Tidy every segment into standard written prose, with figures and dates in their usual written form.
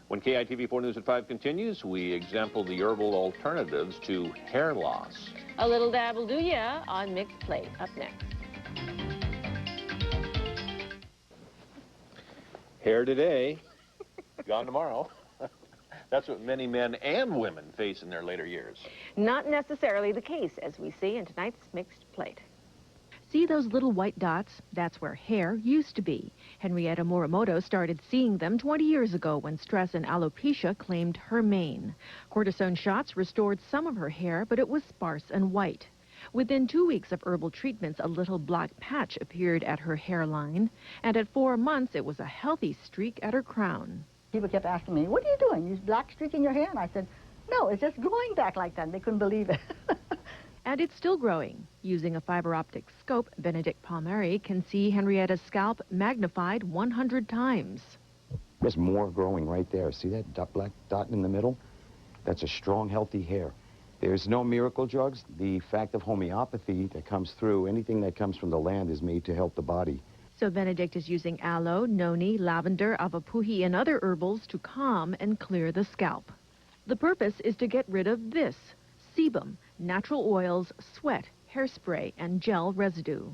When KITV 4 News at 5 continues, we example the herbal alternatives to hair loss. A little dab will do ya on Mixed Plate. Up next. Hair today, gone tomorrow. That's what many men and women face in their later years. Not necessarily the case, as we see in tonight's Mixed Plate. See those little white dots? That's where hair used to be. Henrietta Morimoto started seeing them 20 years ago when stress and alopecia claimed her mane. Cortisone shots restored some of her hair, but it was sparse and white. Within 2 weeks of herbal treatments, a little black patch appeared at her hairline, and at 4 months, it was a healthy streak at her crown. People kept asking me, "What are you doing? You black streak in your hair?" And I said, "No, it's just growing back like that." And they couldn't believe it. And it's still growing. Using a fiber optic scope, Benedict Palermi can see Henrietta's scalp magnified 100 times. There's more growing right there. See that black dot in the middle? That's a strong, healthy hair. There's no miracle drugs. The fact of homeopathy that comes through, anything that comes from the land is made to help the body. So Benedict is using aloe, noni, lavender, avapuhi, and other herbals to calm and clear the scalp. The purpose is to get rid of this, sebum, natural oils, sweat, hairspray, and gel residue.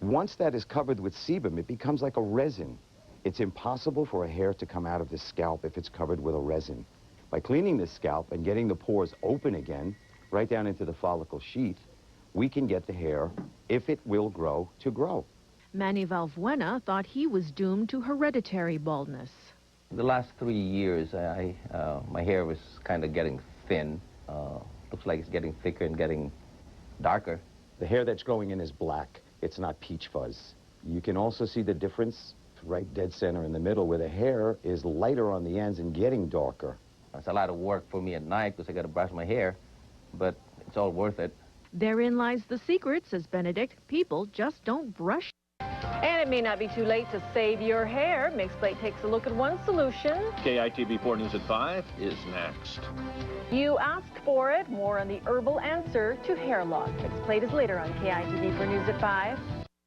Once that is covered with sebum, it becomes like a resin. It's impossible for a hair to come out of the scalp if it's covered with a resin. By cleaning the scalp and getting the pores open again, right down into the follicle sheath, we can get the hair, if it will grow, to grow. Manny Valbuena thought he was doomed to hereditary baldness. The last 3 years, my hair was kind of getting thin. Looks like it's getting thicker and getting darker. The hair that's growing in is black. It's not peach fuzz. You can also see the difference right dead center in the middle, where the hair is lighter on the ends and getting darker. It's a lot of work for me at night because I got to brush my hair, but it's all worth it. Therein lies the secret, says Benedict. People just don't brush. And it may not be too late to save your hair. Mixed Plate takes a look at one solution. KITV 4 News at 5 is next. You asked for it. More on the herbal answer to hair loss. Mixed Plate is later on KITV 4 News at 5.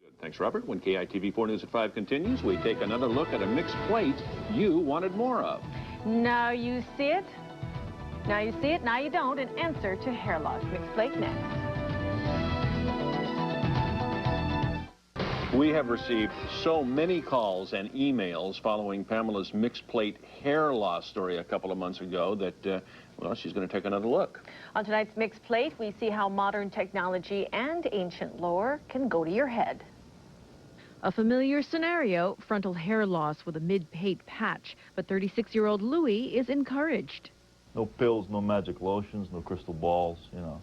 Good. Thanks, Robert. When KITV 4 News at 5 continues, we take another look at a mixed plate you wanted more of. Now you see it. Now you see it. Now you don't. An answer to hair loss. Mixed Plate next. We have received so many calls and emails following Pamela's mixed plate hair loss story a couple of months ago that, well, she's going to take another look. On tonight's Mixed Plate, we see how modern technology and ancient lore can go to your head. A familiar scenario, frontal hair loss with a mid-pate patch, but 36-year-old Louis is encouraged. No pills, no magic lotions, no crystal balls, you know.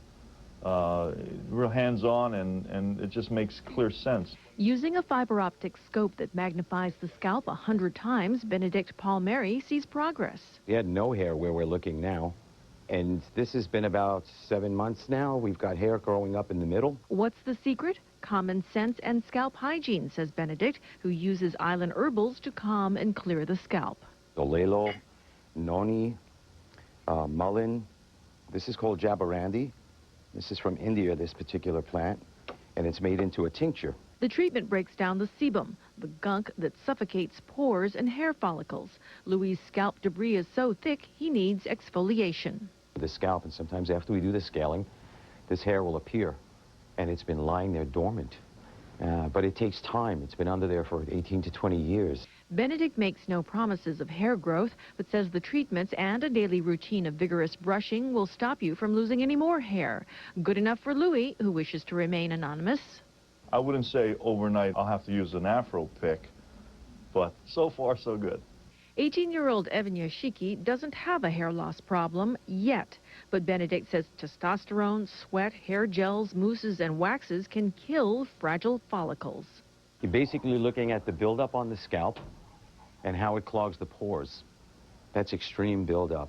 Real hands-on, and it just makes clear sense. Using a fiber optic scope that magnifies the scalp 100 times, Benedict Palermi sees progress. We had no hair where we're looking now, and this has been about 7 months now. We've got hair growing up in the middle. What's the secret? Common sense and scalp hygiene, says Benedict, who uses island herbals to calm and clear the scalp. Olelo, noni, mullein. This is called jabarandi. This is from India, this particular plant, and it's made into a tincture. The treatment breaks down the sebum, the gunk that suffocates pores and hair follicles. Louis' scalp debris is so thick, he needs exfoliation. The scalp, and sometimes after we do the scaling, this hair will appear, and it's been lying there dormant. But it takes time. It's been under there for 18 to 20 years. Benedict makes no promises of hair growth, but says the treatments and a daily routine of vigorous brushing will stop you from losing any more hair. Good enough for Louis, who wishes to remain anonymous. I wouldn't say overnight I'll have to use an afro pick, but so far so good. 18-year-old Evan Yoshiki doesn't have a hair loss problem yet, but Benedict says testosterone, sweat, hair gels, mousses, and waxes can kill fragile follicles. You're basically looking at the buildup on the scalp and how it clogs the pores. That's extreme buildup.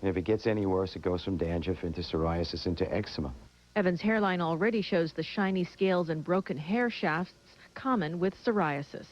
And if it gets any worse, it goes from dandruff into psoriasis into eczema. Evan's hairline already shows the shiny scales and broken hair shafts common with psoriasis.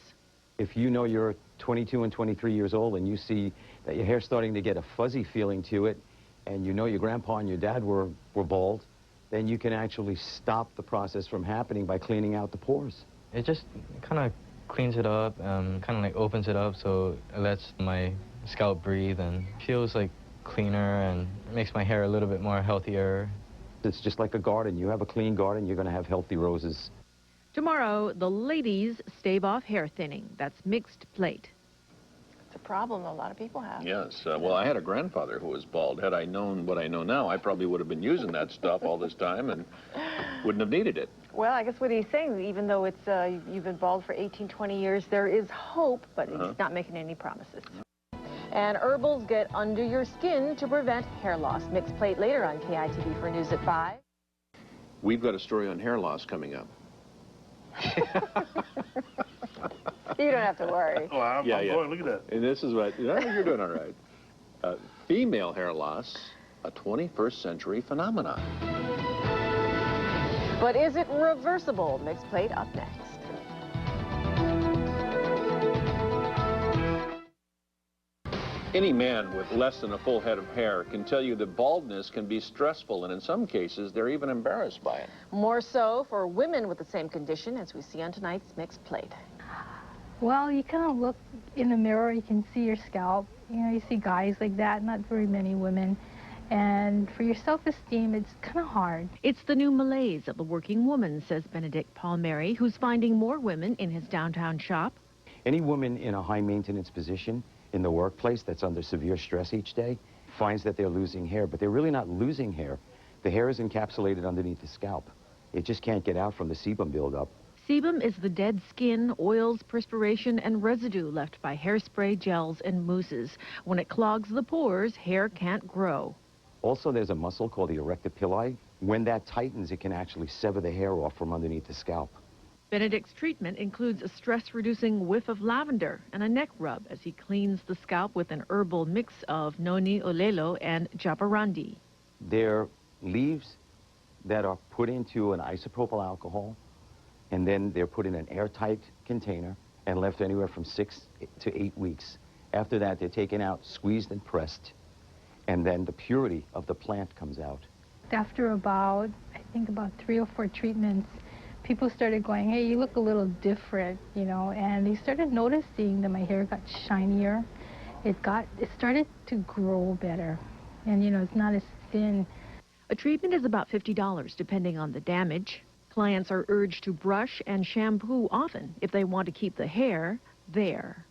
If you know you're 22 and 23 years old and you see that your hair's starting to get a fuzzy feeling to it, and you know your grandpa and your dad were bald, then you can actually stop the process from happening by cleaning out the pores. It just kind of cleans it up, kind of like opens it up, so it lets my scalp breathe and feels like cleaner and makes my hair a little bit more healthier. It's just like a garden. You have a clean garden, you're going to have healthy roses. Tomorrow, the ladies stave off hair thinning. That's mixed plate. It's a problem a lot of people have. Yes. Well, I had a grandfather who was bald. Had I known what I know now, I probably would have been using that stuff all this time and wouldn't have needed it. Well, I guess what he's saying, even though it's you've been bald for 18, 20 years, there is hope, but he's not making any promises. And herbals get under your skin to prevent hair loss. Mixed plate later on KITV for News at 5. We've got a story on hair loss coming up. You don't have to worry. Oh, I'm going. Look at that. And this is what, you're doing all right. Female hair loss, a 21st century phenomenon. But is it reversible? Mixed plate up next. Any man with less than a full head of hair can tell you that baldness can be stressful, and in some cases, they're even embarrassed by it. More so for women with the same condition, as we see on tonight's Mixed Plate. Well, you kind of look in the mirror, you can see your scalp. You know, you see guys like that, not very many women. And for your self-esteem, it's kind of hard. It's the new malaise of the working woman, says Benedict Palermi, who's finding more women in his downtown shop. Any woman in a high-maintenance position in the workplace that's under severe stress each day finds that they're losing hair, but they're really not losing hair. The hair is encapsulated underneath the scalp. It just can't get out from the sebum buildup. Sebum is the dead skin, oils, perspiration, and residue left by hairspray, gels, and mousses. When it clogs the pores, hair can't grow. Also, there's a muscle called the erector pili. When that tightens, it can actually sever the hair off from underneath the scalp. Benedict's treatment includes a stress-reducing whiff of lavender and a neck rub as he cleans the scalp with an herbal mix of noni, olelo, and jabarandi. They're leaves that are put into an isopropyl alcohol, and then they're put in an airtight container and left anywhere from 6 to 8 weeks. After that, they're taken out, squeezed and pressed, and then the purity of the plant comes out. After about, I think about 3 or 4 treatments, people started going, hey, you look a little different, you know, and they started noticing that my hair got shinier. It started to grow better, and, you know, it's not as thin. A treatment is about $50, depending on the damage. Clients are urged to brush and shampoo often if they want to keep the hair there.